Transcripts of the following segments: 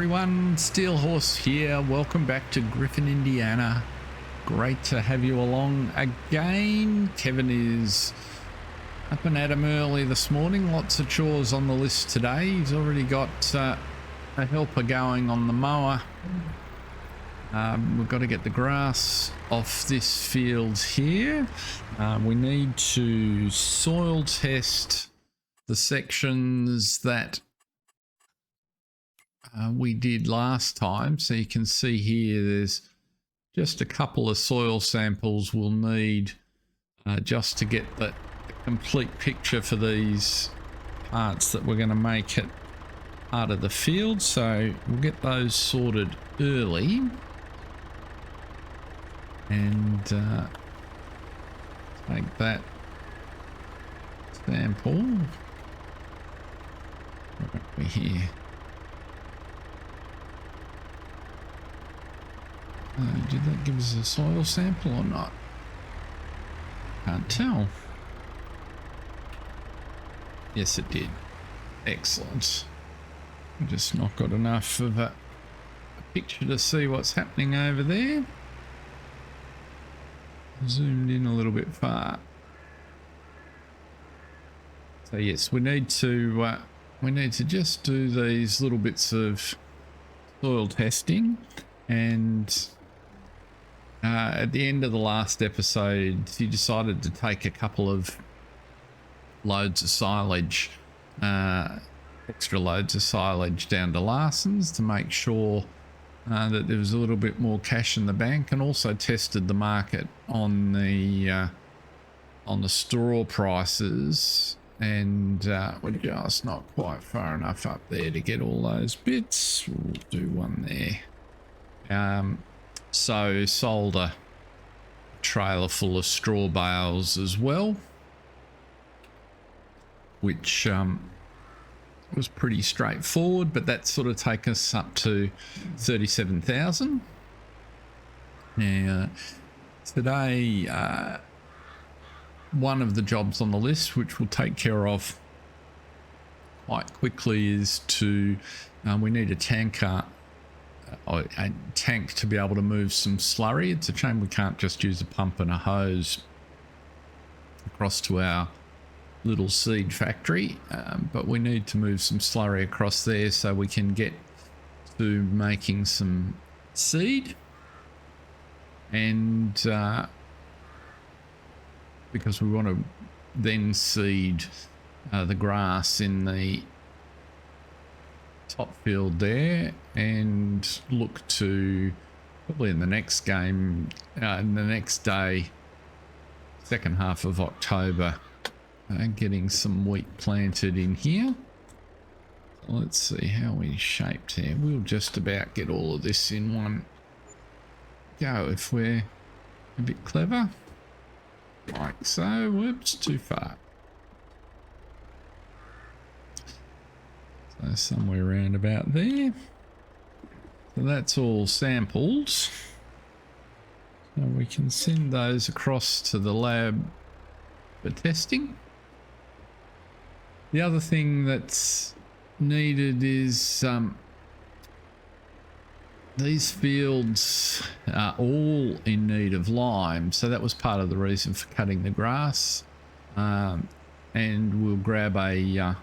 everyone, Steel Horse here. Welcome back to Griffin, Indiana. Great to have you along again. Kevin is up and at him early this morning. Lots of chores on the list today. He's already got a helper going on the mower. We've got to get the grass off this field here. We need to soil test the sections that we did last time. So you can see here there's just a couple of soil samples we'll need just to get the complete picture for these parts that we're going to make it part of the field. So we'll get those sorted early and take that sample. Where are we here? Did that give us a soil sample or not? Can't tell. Yes, it did. Excellent. We've just not got enough of a picture to see what's happening over there. Zoomed in a little bit far. So yes, we need to just do these little bits of soil testing. And at the end of the last episode, he decided to take a couple of loads of silage, extra loads of silage down to Larson's to make sure that there was a little bit more cash in the bank, and also tested the market on the straw prices. And we're just not quite far enough up there to get all those bits. We'll do one there. So sold a trailer full of straw bales as well, which was pretty straightforward, but that sort of take us up to 37,000. Now today, one of the jobs on the list, which we'll take care of quite quickly, is to we need a tanker. A tank to be able to move some slurry. It's a shame we can't just use a pump and a hose across to our little SiiD factory, but we need to move some slurry across there so we can get to making some SiiD. And because we want to then seed the grass in the top field there, and look to probably in the next game, in the next day, second half of October, getting some wheat planted in here. Let's see how we shaped here. We'll just about get all of this in one go if we're a bit clever, like so. Whoops, too far. So somewhere around about there. So that's all sampled. So we can send those across to the lab for testing. The other thing that's needed is these fields are all in need of lime. So that was part of the reason for cutting the grass. And we'll grab a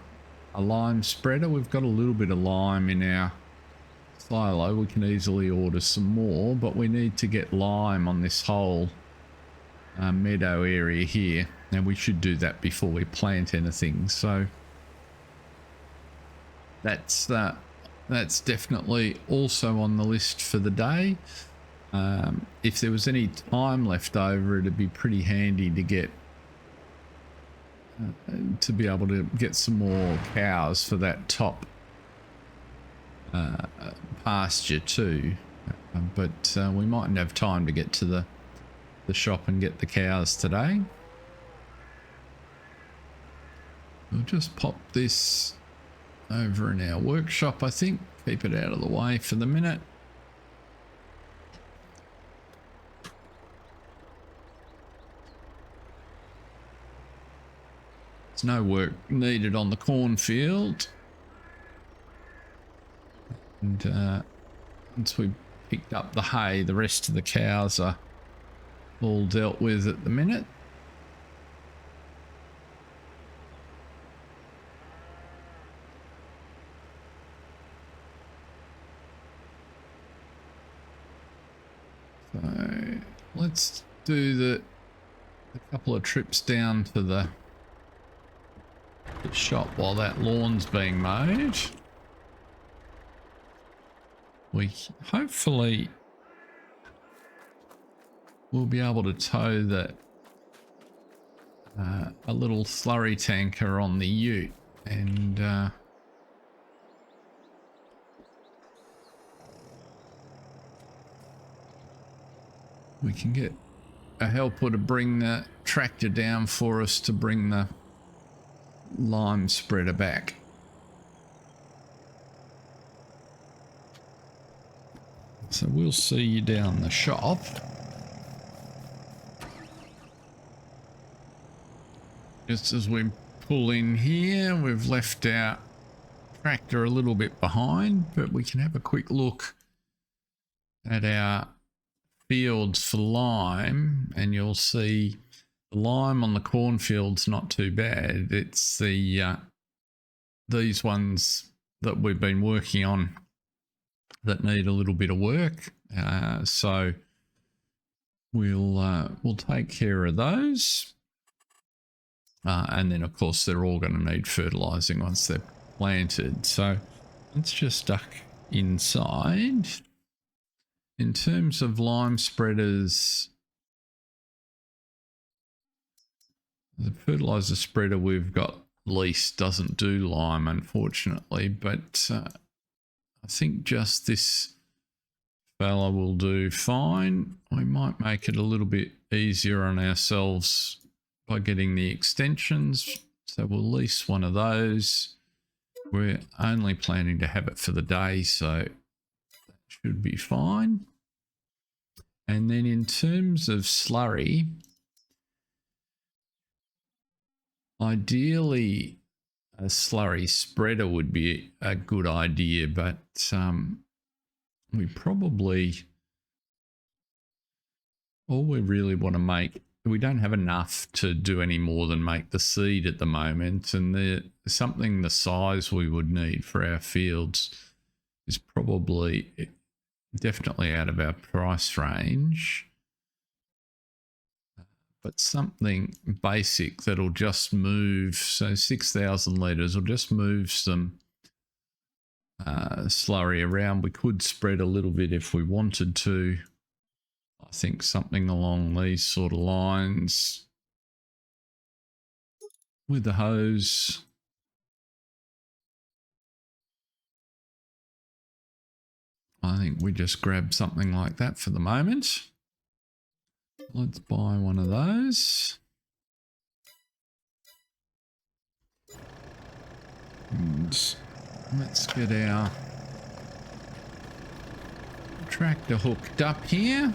lime spreader. We've got a little bit of lime in our silo. We can easily order some more, but we need to get lime on this whole meadow area here, and we should do that before we plant anything. So that's definitely also on the list for the day. If there was any time left over, it'd be pretty handy to get to be able to get some more cows for that top pasture too, but we mightn't have time to get to the shop and get the cows today. We'll just pop this over in our workshop, I think. Keep it out of the way for the minute. There's no work needed on the cornfield. And once we picked up the hay, the rest of the cows are all dealt with at the minute. So let's do a couple of trips down to the shop while that lawn's being mowed. We hopefully will be able to tow a little slurry tanker on the ute, and we can get a helper to bring the tractor down for us to bring the lime spreader back. So we'll see you down the shop. Just as we pull in here, we've left our tractor a little bit behind, but we can have a quick look at our fields for lime, and you'll see the lime on the cornfield's not too bad. It's the these ones that we've been working on that need a little bit of work. So we'll take care of those. And then of course they're all going to need fertilizing once they're planted. So let's just duck inside. In terms of lime spreaders, the fertilizer spreader we've got leased doesn't do lime, unfortunately, but I think just this fella will do fine. We might make it a little bit easier on ourselves by getting the extensions, so we'll lease one of those. We're only planning to have it for the day, so that should be fine. And then in terms of slurry, ideally a slurry spreader would be a good idea, but we probably, all we really want to make, we don't have enough to do any more than make the SiiD at the moment, and something the size we would need for our fields is probably definitely out of our price range, but something basic that'll just move, so 6,000 litres will just move some slurry around. We could spread a little bit if we wanted to. I think something along these sort of lines with the hose. I think we just grab something like that for the moment. Let's buy one of those. And let's get our tractor hooked up here.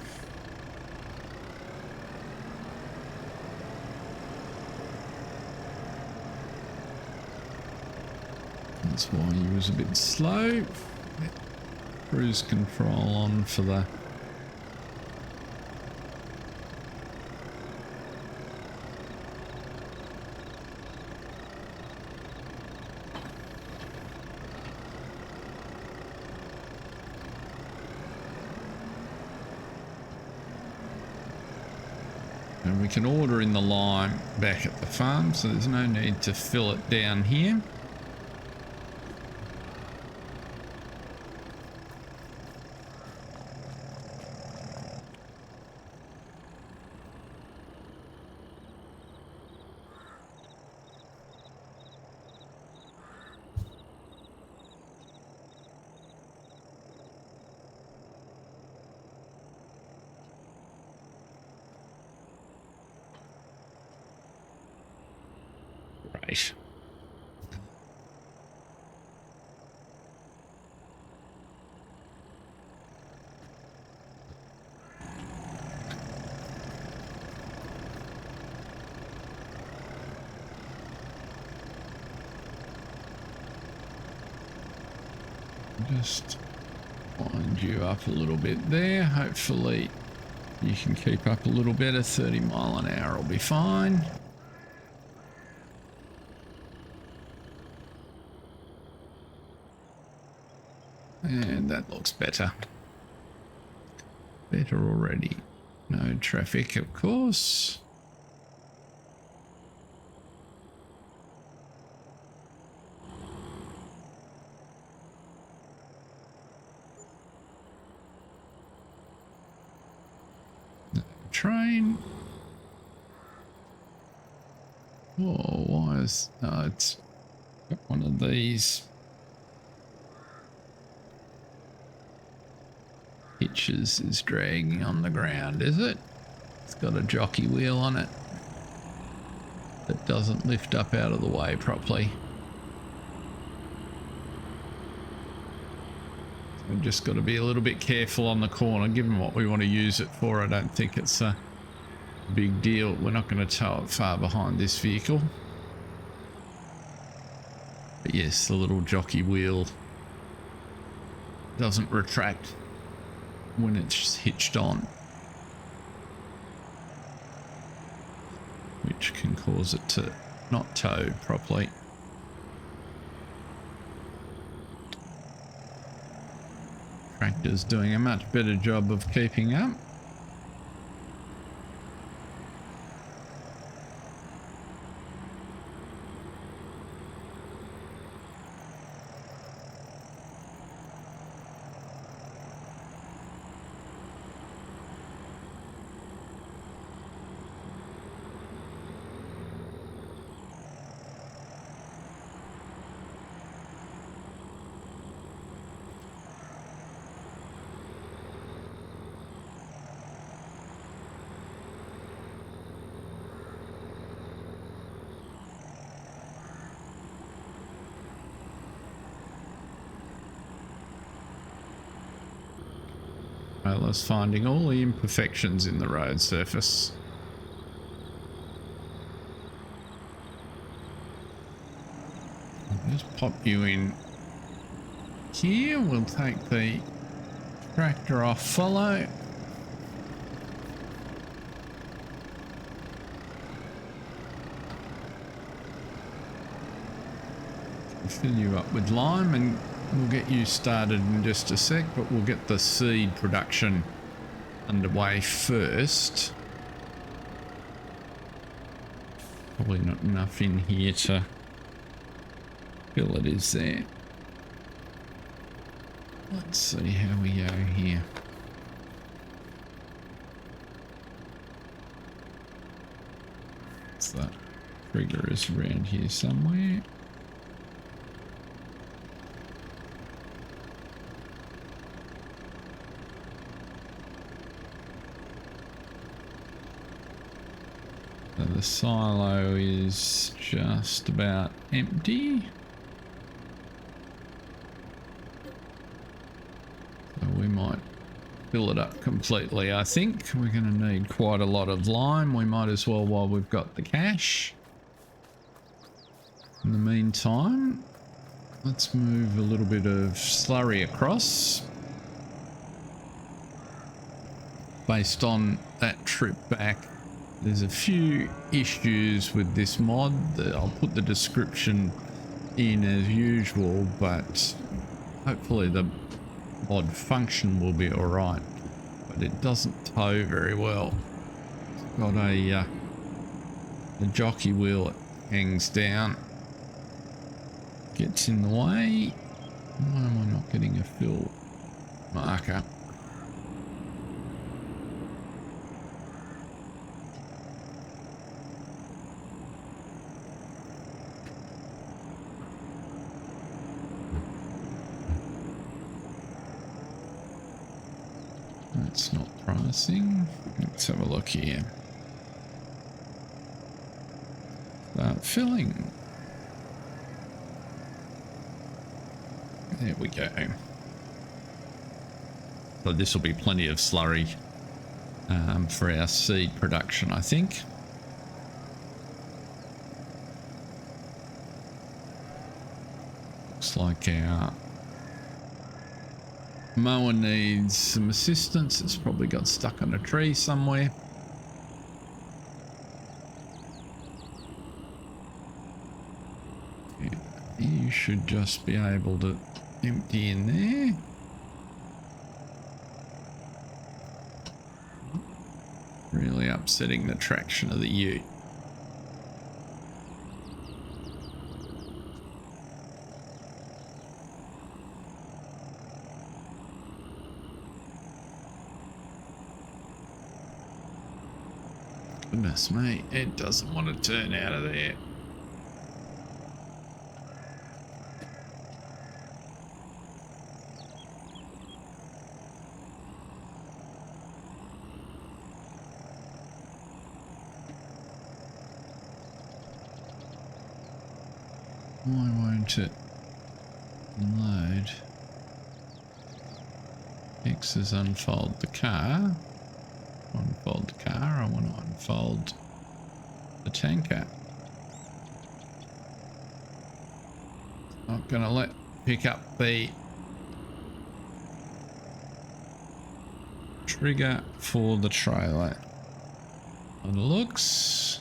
That's why he was a bit slow. Cruise control on for the and we can order in the lime back at the farm, so there's no need to fill it down here. Right. Just Wind you up a little bit there. Hopefully you can keep up a little better. 30 mile an hour will be fine. And that looks better. Better already. No traffic, of course. Train. Oh, why is it's got one of these hitches is dragging on the ground, is it? It's got a jockey wheel on it that doesn't lift up out of the way properly. We've just got to be a little bit careful on the corner, given what we want to use it for. I don't think it's a big deal. We're not going to tow it far behind this vehicle. But yes, the little jockey wheel doesn't retract when it's hitched on, which can cause it to not tow properly. Tractor's doing a much better job of keeping up. Let's finding all the imperfections in the road surface. I'll just pop you in here. We'll take the tractor off follow. Fill you up with lime and we'll get you started in just a sec, but we'll get the seed production underway first. Probably not enough in here to fill it, is there? Let's see how we go here. So that trigger is around here somewhere. The silo is just about empty. So we might fill it up completely. I think we're going to need quite a lot of lime. We might as well while we've got the cash. In the meantime, let's move a little bit of slurry across. Based on that trip back, there's a few issues with this mod. I'll put the description in as usual, but hopefully the mod function will be alright. But it doesn't tow very well. It's got a jockey wheel that hangs down, gets in the way. Why am I not getting a fill marker? That's not promising. Let's have a look here. Start filling. There we go. So this will be plenty of slurry for our seed production, I think. Looks like our Mower needs some assistance. It's probably got stuck on a tree somewhere. You should just be able to empty in there. Really upsetting the traction of the ute. Goodness me, it doesn't want to turn out of there. Why won't it load? X is unfold the car. Unfold the car. I want to unfold the tanker. Not going to let pick up the trigger for the trailer. On the looks.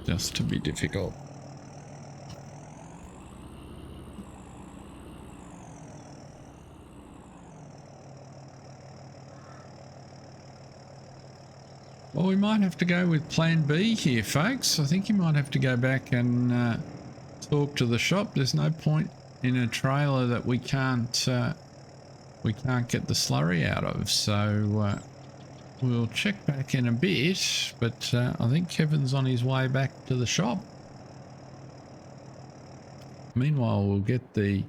Just to be difficult. Well, we might have to go with plan B here, folks. I think you might have to go back and talk to the shop. There's no point in a trailer that we can't get the slurry out of. So we'll check back in a bit, but I think Kevin's on his way back to the shop. Meanwhile, we'll get the...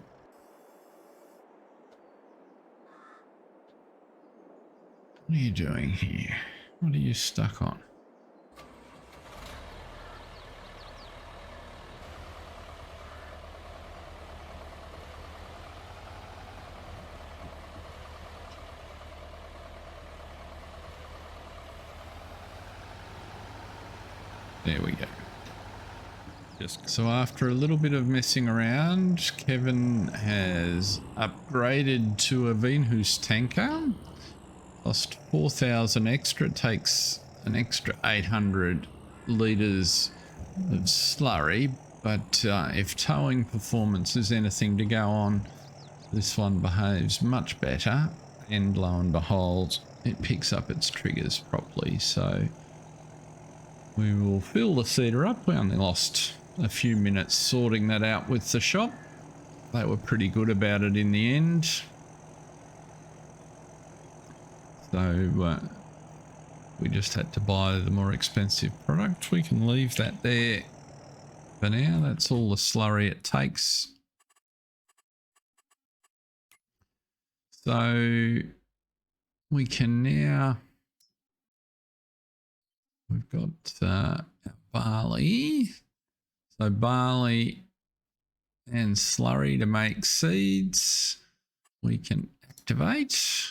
What are you doing here? What are you stuck on? There we go. So after a little bit of messing around, Kevin has upgraded to a Veenhuis tanker. Cost 4,000 extra. It takes an extra 800 litres of slurry. But if towing performance is anything to go on, this one behaves much better. And lo and behold, it picks up its triggers properly. So we will fill the seeder up. We only lost a few minutes sorting that out with the shop. They were pretty good about it in the end. So we just had to buy the more expensive product. We can leave that there for now. That's all the slurry it takes. So we can now... We've got our barley. So barley and slurry to make seeds. We can activate.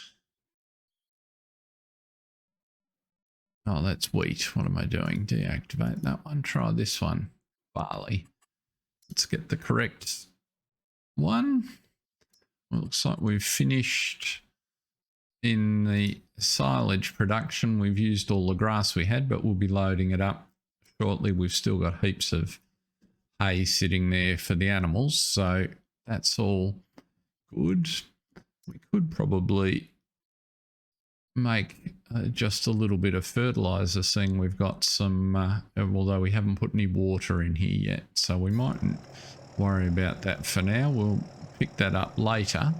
Oh, that's wheat. What am I doing? Deactivate that one. Try this one. Barley. Let's get the correct one. Well, looks like we've finished in the silage production. We've used all the grass we had, but we'll be loading it up shortly. We've still got heaps of hay sitting there for the animals, so that's all good. We could probably make just a little bit of fertilizer, seeing we've got some, although we haven't put any water in here yet, so we mightn't worry about that for now. We'll pick that up later.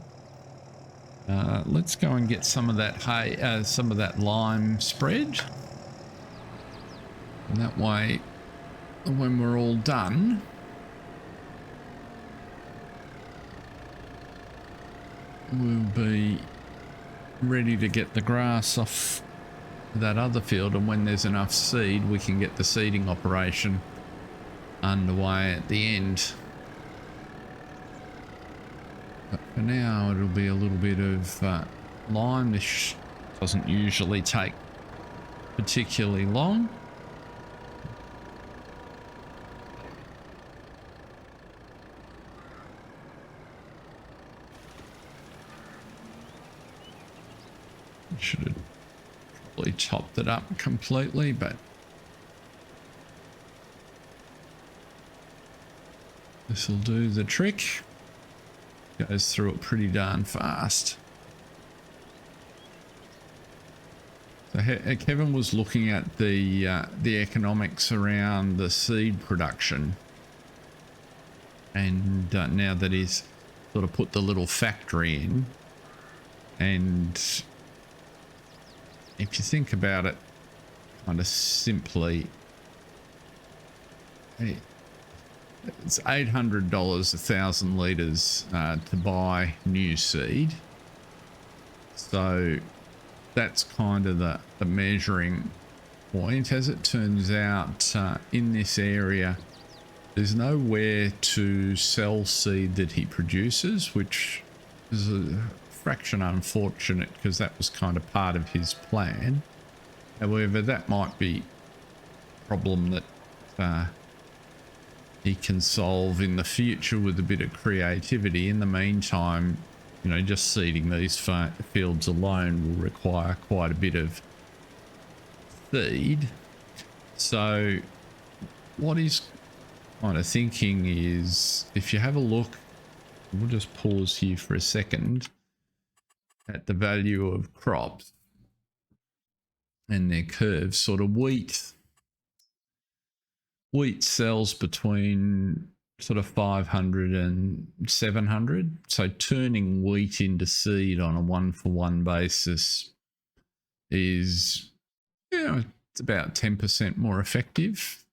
Let's go and get some of that hay, some of that lime spread, and that way when we're all done, we'll be ready to get the grass off that other field, and when there's enough seed we can get the seeding operation underway at the end. But for now, it'll be a little bit of lime. This doesn't usually take particularly long. Should have probably topped it up completely, but this will do the trick. Goes through it pretty darn fast. So Kevin was looking at the economics around the seed production, and now that he's sort of put the little factory in, and if you think about it kind of simply, it's $800 1,000 litres to buy new seed. So that's kind of the measuring point. As it turns out, in this area, there's nowhere to sell seed that he produces, which is a fraction unfortunate because that was kind of part of his plan. However, that might be a problem that he can solve in the future with a bit of creativity. In the meantime, you know, just seeding these fields alone will require quite a bit of seed. So what he's kind of thinking is, if you have a look, we'll just pause here for a second, at the value of crops and their curves. Sort of wheat sells between sort of 500 and 700. So turning wheat into seed on a 1-for-1 basis is, you know, it's about 10% more effective.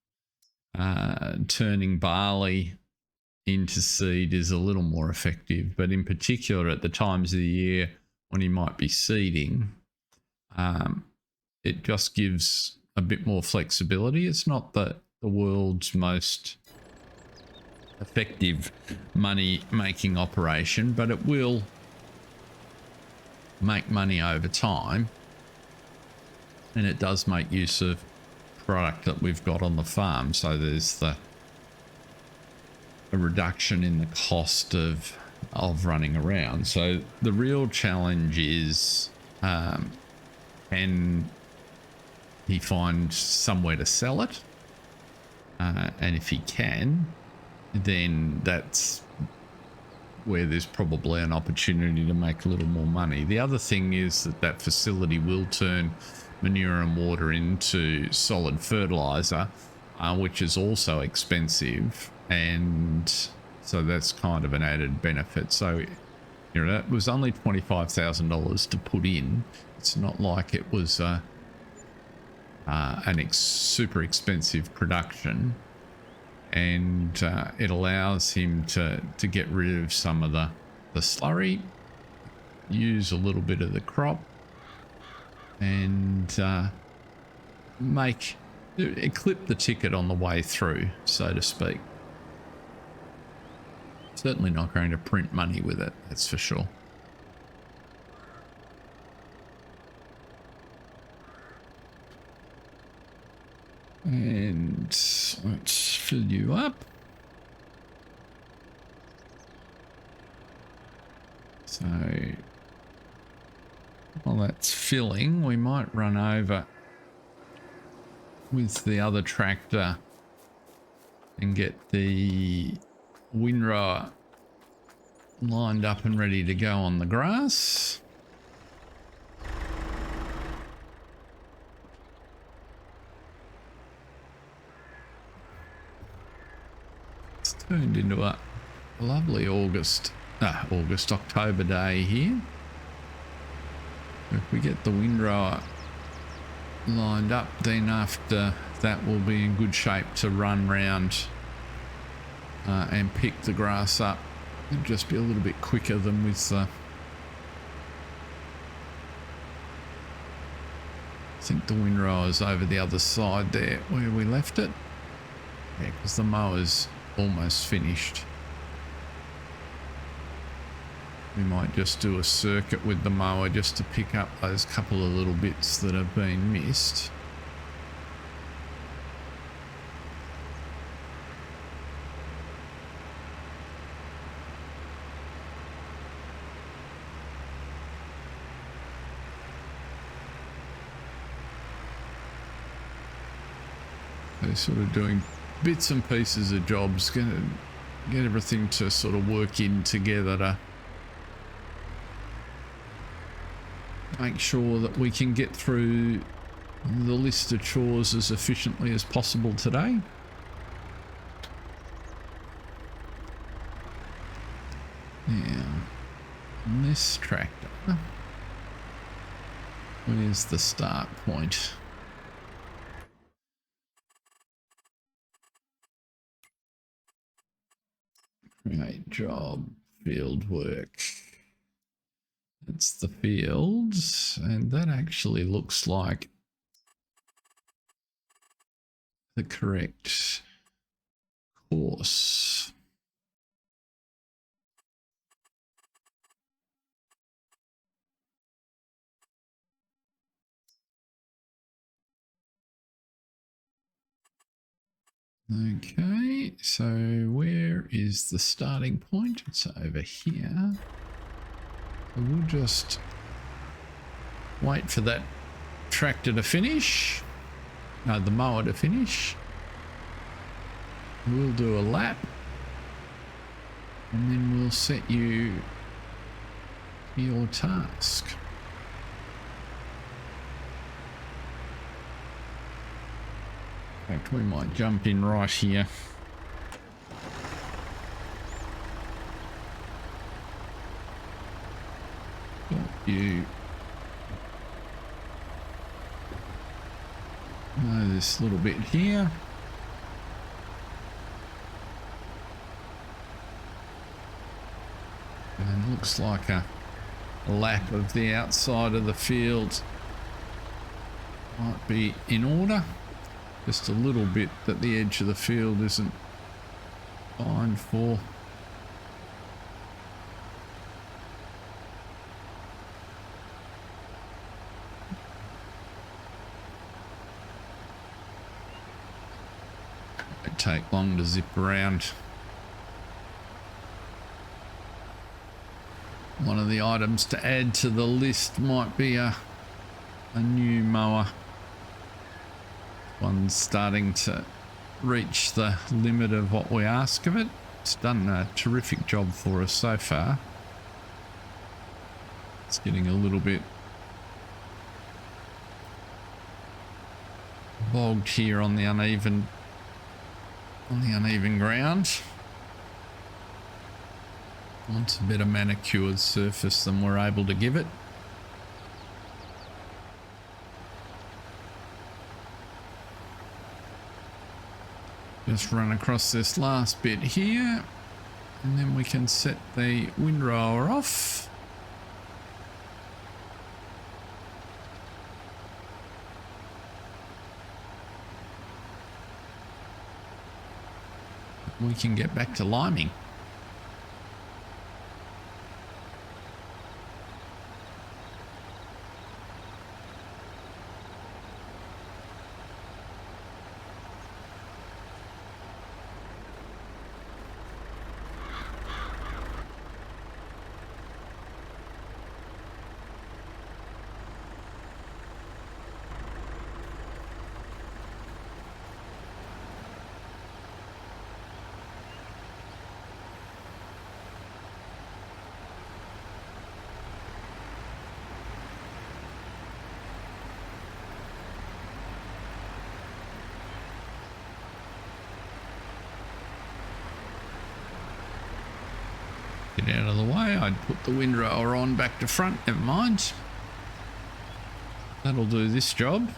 Turning barley into seed is a little more effective, but in particular at the times of the year when you might be seeding, it just gives a bit more flexibility. It's not the world's most effective money making operation, but it will make money over time, and it does make use of product that we've got on the farm. So there's a reduction in the cost of running around. So the real challenge is, can he find somewhere to sell it? And if he can, then that's where there's probably an opportunity to make a little more money. The other thing is that facility will turn manure and water into solid fertilizer, which is also expensive, and so that's kind of an added benefit. So, you know, that was only $25,000 to put in. It's not like it was super expensive production, and it allows him to get rid of some of the slurry, use a little bit of the crop, and clip the ticket on the way through, so to speak. Certainly not going to print money with it, that's for sure. And let's fill you up. So while that's filling, we might run over with the other tractor and get the windrower lined up and ready to go on the grass. It's turned into a lovely October day here. If we get the windrower lined up, then after that we'll be in good shape to run round and pick the grass up. It'll just be a little bit quicker than with the... I think the windrower's over the other side there where we left it. Yeah, because the mower's almost finished. We might just do a circuit with the mower just to pick up those couple of little bits that have been missed. They're sort of doing bits and pieces of jobs, gonna get everything to sort of work in together to make sure that we can get through the list of chores as efficiently as possible today. Now, on this tractor, where's the start point? Create job, field work. It's the fields, and that actually looks like the correct course. Okay, so where is the starting point? It's over here. So we'll just wait for that tractor to finish. No, the mower to finish. We'll do a lap. And then we'll set you your task. In fact, we might jump in right here. You know this little bit here. And it looks like a lap of the outside of the field might be in order. Just a little bit that the edge of the field isn't fine for. Won't take long to zip around. One of the items to add to the list might be a new mower. One's starting to reach the limit of what we ask of it. It's done a terrific job for us so far. It's getting a little bit bogged here on the uneven ground. Wants a better manicured surface than we're able to give it. Just run across this last bit here, and then we can set the windrower off. We can get back to liming. Get out of the way. I'd put the windrower on back to front. Never mind. That'll do this job.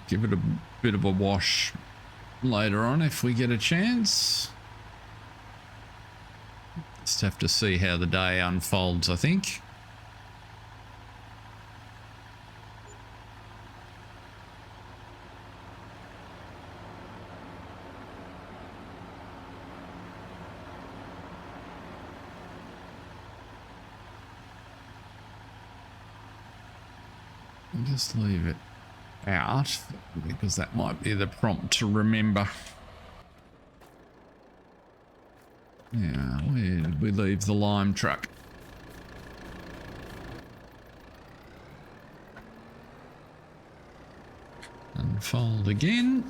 Give it a bit of a wash later on if we get a chance. Just have to see how the day unfolds, I think. I'll just leave it out because that might be the prompt to remember. Yeah, where did we leave the lime truck? Unfold again.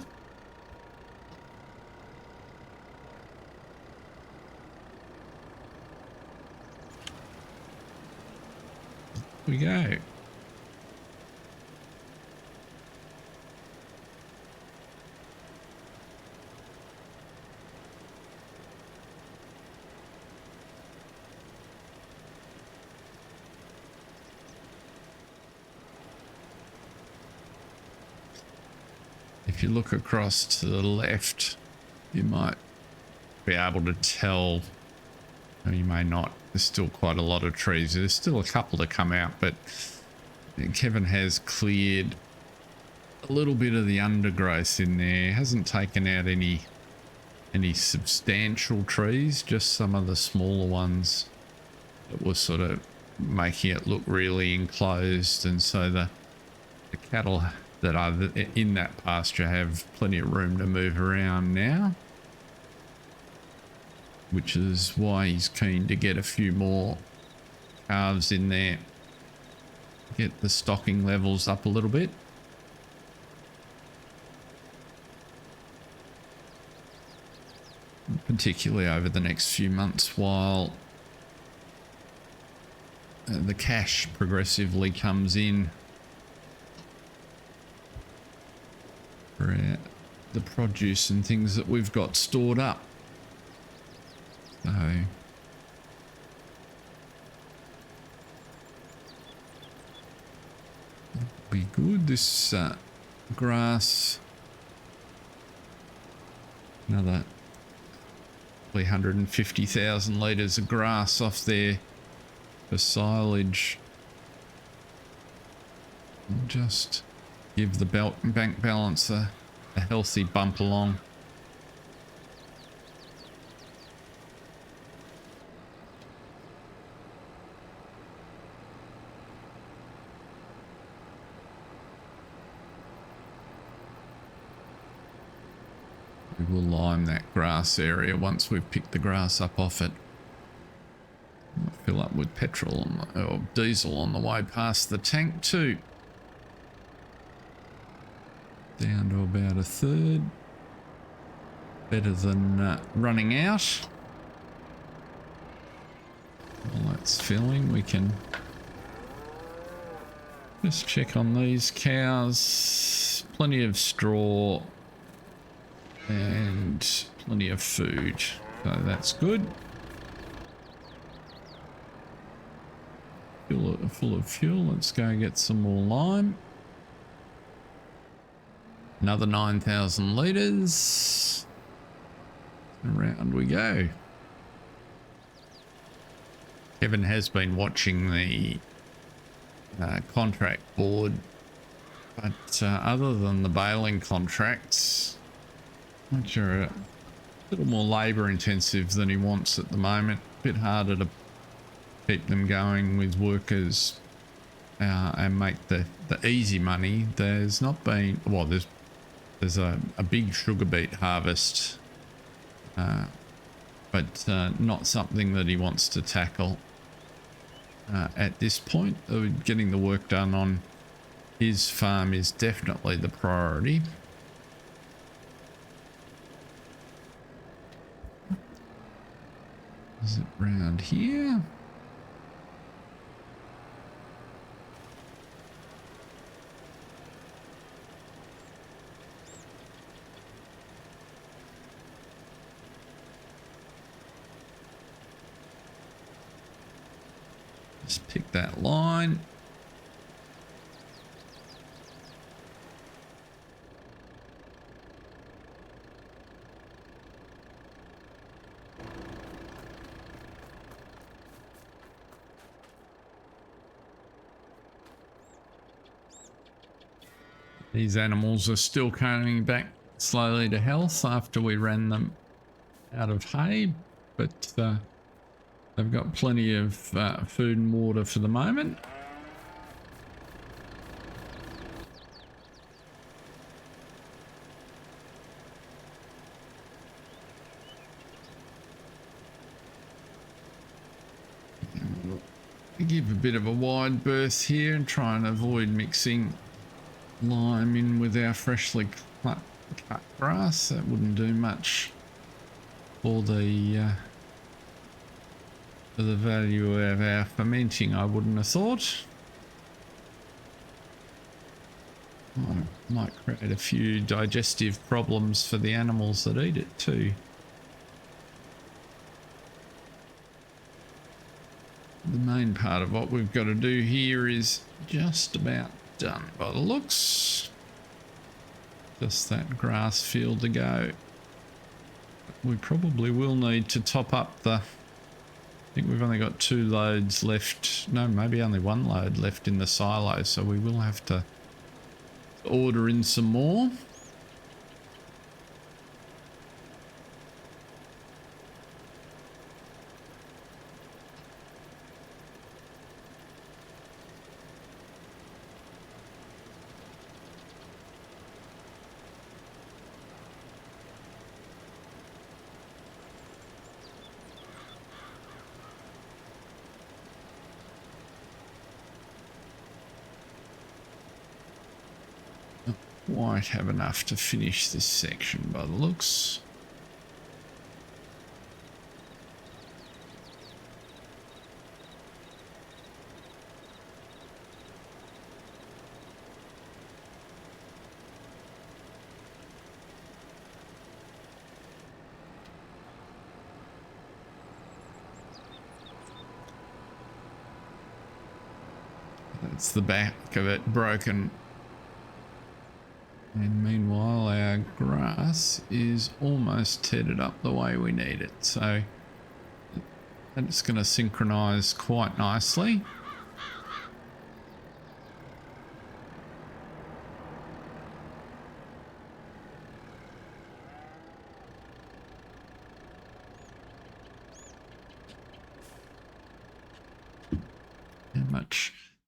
We go. If you look across to the left, you might be able to tell, or you may not. There's still quite a lot of trees. There's still a couple to come out, but Kevin has cleared a little bit of the undergrowth in there. Hasn't taken out any substantial trees, just some of the smaller ones that were sort of making it look really enclosed, and so the cattle that are in that pasture have plenty of room to move around now, which is why he's keen to get a few more calves in there, get the stocking levels up a little bit. Particularly over the next few months while the cash progressively comes in for the produce and things that we've got stored up. So be good. This grass, another 150,000 litres of grass off there for silage. And just give the bank balance a healthy bump along. We will lime that grass area once we've picked the grass up off it. I'll fill up with petrol or diesel on the way past the tank too. Down to about a third. Better than running out. While that's filling, we can just check on these cows. Plenty of straw and plenty of food, so that's good. Full of fuel. Let's go get some more lime. Another 9,000 litres. Around we go. Kevin has been watching the contract board, but other than the baling contracts, which are a little more labour intensive than he wants at the moment, a bit harder to keep them going with workers and make the easy money. There's not been, well, there's a big sugar beet harvest, but not something that he wants to tackle at this point. Getting the work done on his farm is definitely the priority. Is it round here? Just pick that line. These animals are still coming back slowly to health after we ran them out of hay, but they've got plenty of food and water for the moment. give a bit of a wide berth here and try and avoid mixing lime in with our freshly cut grass. That wouldn't do much for the value of our fermenting, I wouldn't have thought. Might create a few digestive problems for the animals that eat it too. The main part of what we've got to do here is just about done by the looks. Just that grass field to go. We probably will need to top up the... I think we've only got 2 loads left. No, maybe only 1 load left in the silo, so we will have to order in some more. Quite have enough to finish this section by the looks. That's the back of it broken. And meanwhile, our grass is almost tedded up the way we need it. So that's going to synchronize quite nicely.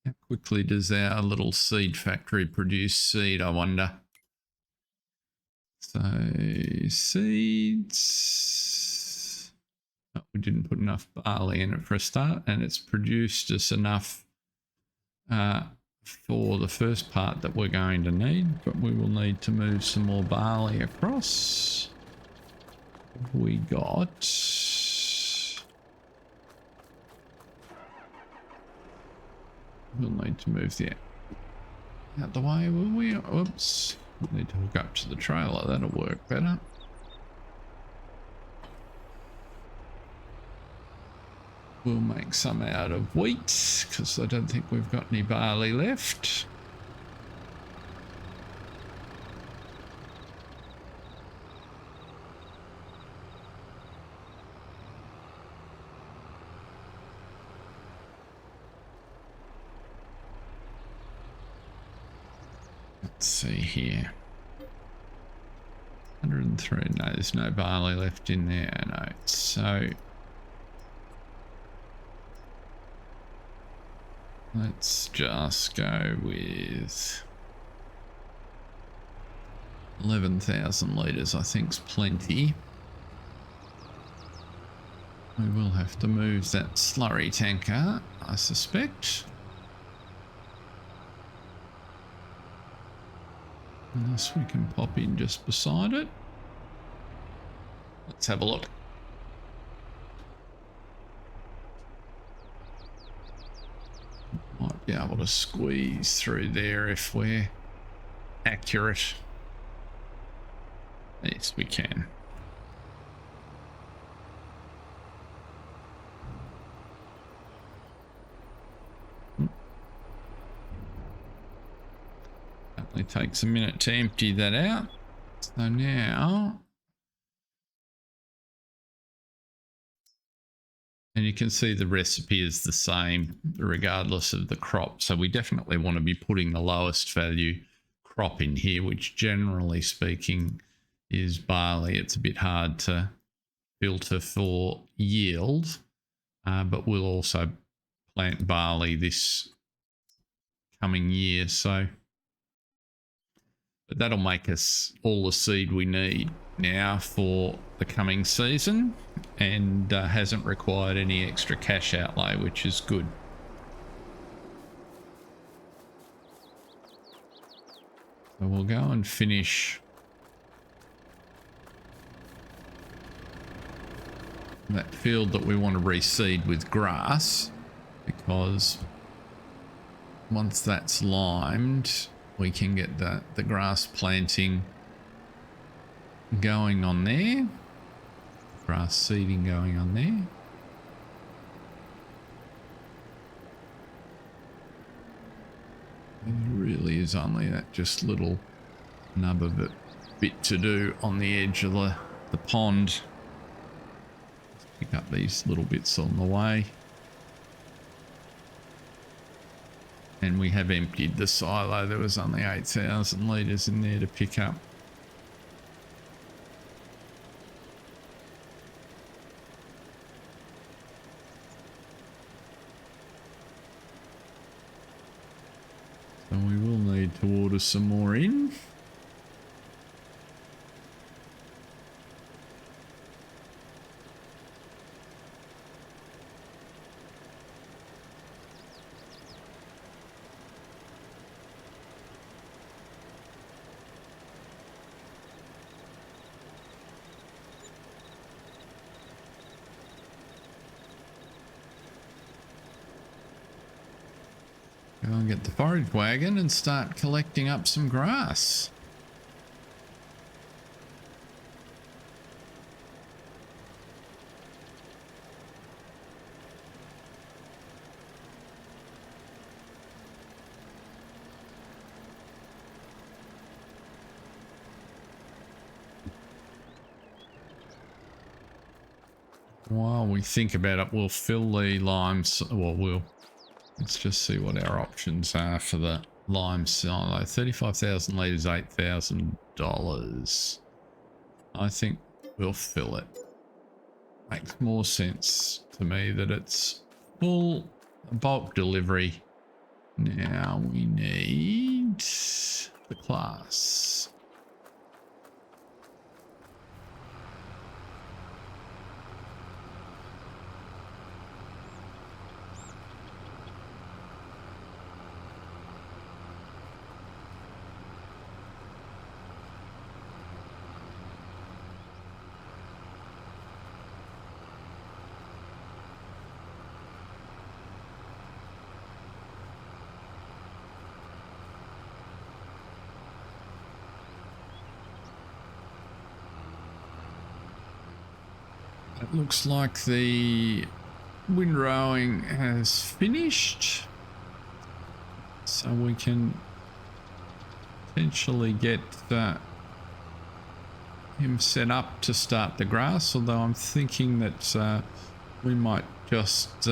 How quickly does our little seed factory produce seed, I wonder? So seeds, oh, we didn't put enough barley in it for a start, and it's produced us enough for the first part that we're going to need, but we will need to move some more barley across. We got we'll need to move the out the way, will we? Oops. We'll need to hook up to the trailer, that'll work better. We'll make some out of wheat, because I don't think we've got any barley left. Let's see here. 103. No, there's no barley left in there. No. So let's just go with 11,000 litres. I think's plenty. We will have to move that slurry tanker, I suspect. Unless we can pop in just beside it. Let's have a look. Might be able to squeeze through there if we're accurate. Yes, we can. Only takes a minute to empty that out. So now, and you can see the recipe is the same regardless of the crop. So we definitely want to be putting the lowest value crop in here, which generally speaking is barley. It's a bit hard to filter for yield, but we'll also plant barley this coming year. So but that'll make us all the seed we need now for the coming season, and hasn't required any extra cash outlay, which is good. So we'll go and finish that field that we want to reseed with grass, because once that's limed, we can get the grass planting going on there, grass seeding going on there. There really is only that just little nub of it bit to do on the edge of the pond. Pick up these little bits on the way. And we have emptied the silo. There was only 8,000 litres in there to pick up. So we will need to order some more in. Go and get the forage wagon and start collecting up some grass. While we think about it, we'll fill the limes. Well, let's just see what our options are for the lime silo. 35,000 litres, $8,000. I think we'll fill it. Makes more sense to me that it's full bulk delivery. Now we need the class. It looks like the windrowing has finished, so we can potentially get him set up to start the grass, although I'm thinking that we might just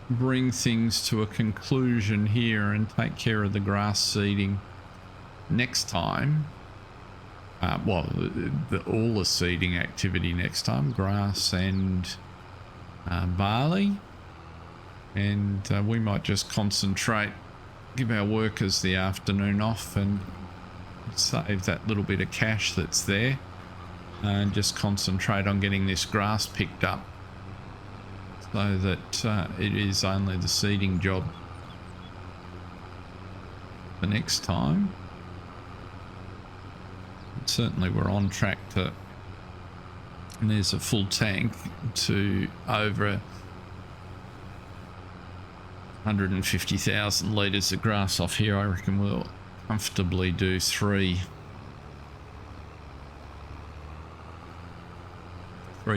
bring things to a conclusion here and take care of the grass seeding next time. All the seeding activity next time, grass and barley, and we might just concentrate, give our workers the afternoon off and save that little bit of cash that's there, and just concentrate on getting this grass picked up so that it is only the seeding job the next time. Certainly we're on track to, and there's a full tank to over 150,000 litres of grass off here. I reckon we'll comfortably do three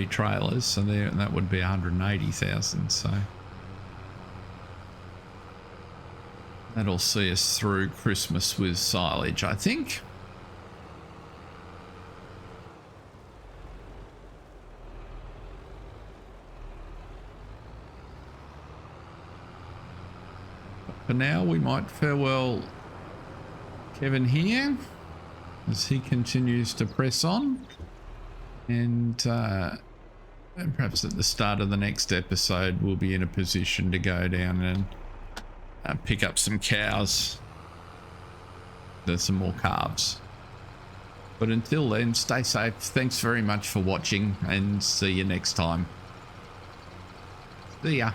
trailers, so there, that would be 180,000, so that'll see us through Christmas with silage, I think. For now, we might farewell Kevin here as he continues to press on, and perhaps at the start of the next episode we'll be in a position to go down and pick up some cows. There's some more calves. But until then, stay safe. Thanks very much for watching, and see you next time. See ya.